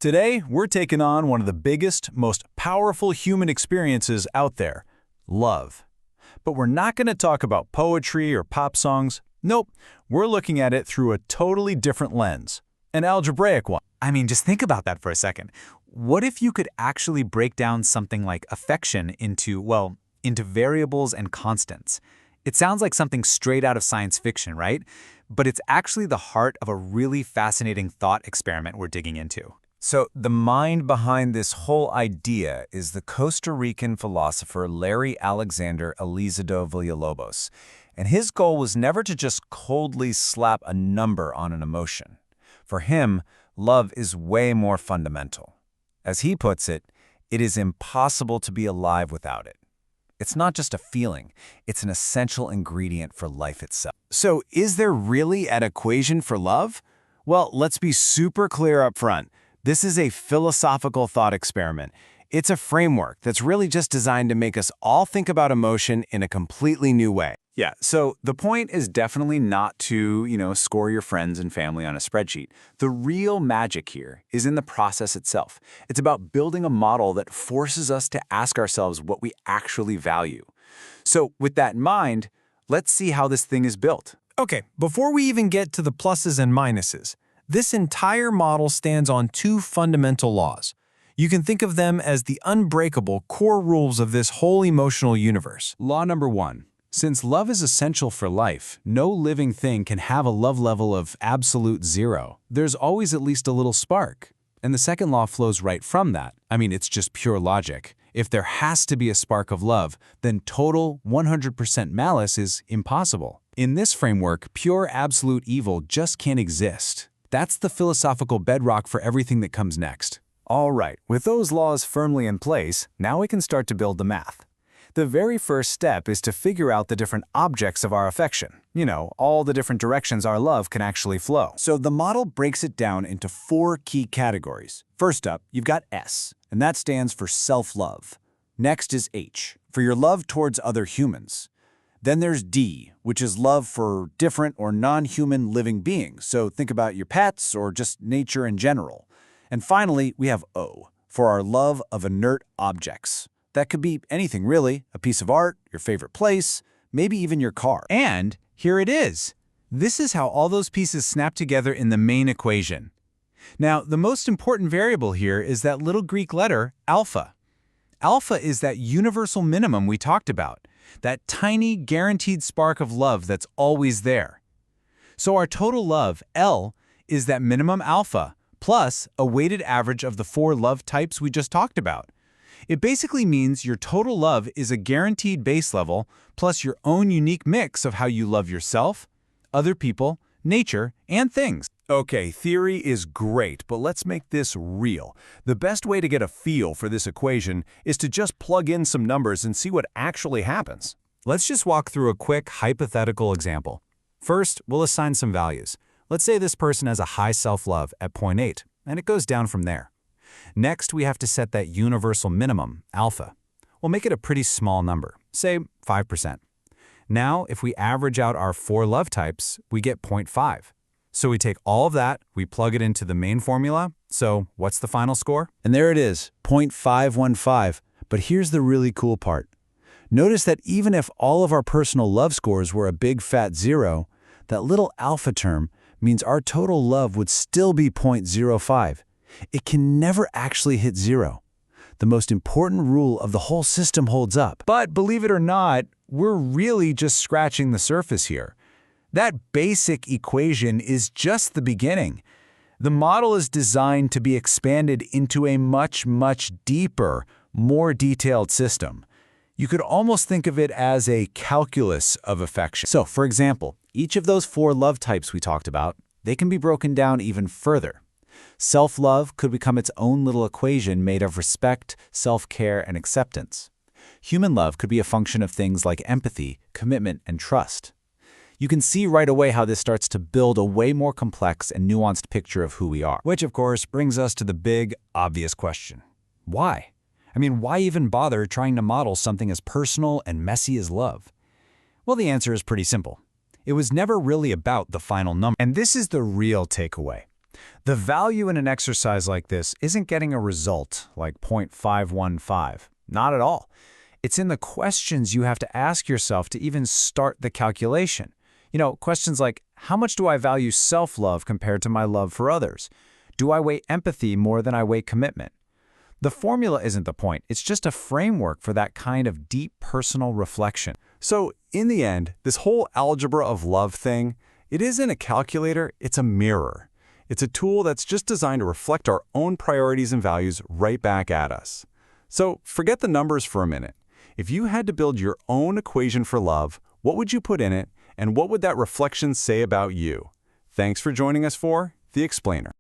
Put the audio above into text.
Today, we're taking on one of the biggest, most powerful human experiences out there, love. But we're not going to talk about poetry or pop songs. Nope, we're looking at it through a totally different lens, an algebraic one. I mean, just think about that for a second. What if you could actually break down something like affection into variables and constants? It sounds like something straight out of science fiction, right? But it's actually the heart of a really fascinating thought experiment we're digging into. So the mind behind this whole idea is the Costa Rican philosopher Lerry Alexander Elizondo Villalobos. And his goal was never to just coldly slap a number on an emotion. For him, love is way more fundamental. As he puts it, it is impossible to be alive without it. It's not just a feeling, it's an essential ingredient for life itself. So is there really an equation for love? Well, let's be super clear up front. This is a philosophical thought experiment. It's a framework that's really just designed to make us all think about emotion in a completely new way. Yeah, so the point is definitely not to, score your friends and family on a spreadsheet. The real magic here is in the process itself. It's about building a model that forces us to ask ourselves what we actually value. So with that in mind, let's see how this thing is built. Okay, before we even get to the pluses and minuses, this entire model stands on two fundamental laws. You can think of them as the unbreakable core rules of this whole emotional universe. Law number 1. Since love is essential for life, no living thing can have a love level of absolute zero. There's always at least a little spark. And the second law flows right from that. I mean, it's just pure logic. If there has to be a spark of love, then total 100% malice is impossible. In this framework, pure absolute evil just can't exist. That's the philosophical bedrock for everything that comes next. All right, with those laws firmly in place, now we can start to build the math. The very first step is to figure out the different objects of our affection. All the different directions our love can actually flow. So the model breaks it down into 4 key categories. First up, you've got S, and that stands for self-love. Next is H, for your love towards other humans. Then there's D, which is love for different or non-human living beings. So think about your pets or just nature in general. And finally, we have O, for our love of inert objects. That could be anything really, a piece of art, your favorite place, maybe even your car. And here it is. This is how all those pieces snap together in the main equation. Now, the most important variable here is that little Greek letter, alpha. Alpha is that universal minimum we talked about, that tiny guaranteed spark of love that's always there. So our total love, L, is that minimum alpha, plus a weighted average of the 4 love types we just talked about. It basically means your total love is a guaranteed base level plus your own unique mix of how you love yourself, other people, nature, and things. Okay, theory is great, but let's make this real. The best way to get a feel for this equation is to just plug in some numbers and see what actually happens. Let's just walk through a quick hypothetical example. First, we'll assign some values. Let's say this person has a high self-love at 0.8, and it goes down from there. Next, we have to set that universal minimum, alpha. We'll make it a pretty small number, say 5%. Now, if we average out our 4 love types, we get 0.5. So we take all of that, we plug it into the main formula. So what's the final score? And there it is, 0.515. But here's the really cool part. Notice that even if all of our personal love scores were a big fat 0, that little alpha term means our total love would still be 0.05. It can never actually hit 0. The most important rule of the whole system holds up. But believe it or not, we're really just scratching the surface here. That basic equation is just the beginning. The model is designed to be expanded into a much, much deeper, more detailed system. You could almost think of it as a calculus of affection. So, for example, each of those 4 love types we talked about, they can be broken down even further. Self-love could become its own little equation made of respect, self-care, and acceptance. Human love could be a function of things like empathy, commitment, and trust. You can see right away how this starts to build a way more complex and nuanced picture of who we are. Which, of course, brings us to the big, obvious question. Why? I mean, why even bother trying to model something as personal and messy as love? Well, the answer is pretty simple. It was never really about the final number. And this is the real takeaway. The value in an exercise like this isn't getting a result like 0.515. Not at all. It's in the questions you have to ask yourself to even start the calculation. Questions like, how much do I value self-love compared to my love for others? Do I weigh empathy more than I weigh commitment? The formula isn't the point. It's just a framework for that kind of deep personal reflection. So, in the end, this whole algebra of love thing, it isn't a calculator, it's a mirror. It's a tool that's just designed to reflect our own priorities and values right back at us. So, forget the numbers for a minute. If you had to build your own equation for love, what would you put in it, and what would that reflection say about you? Thanks for joining us for The Explainer.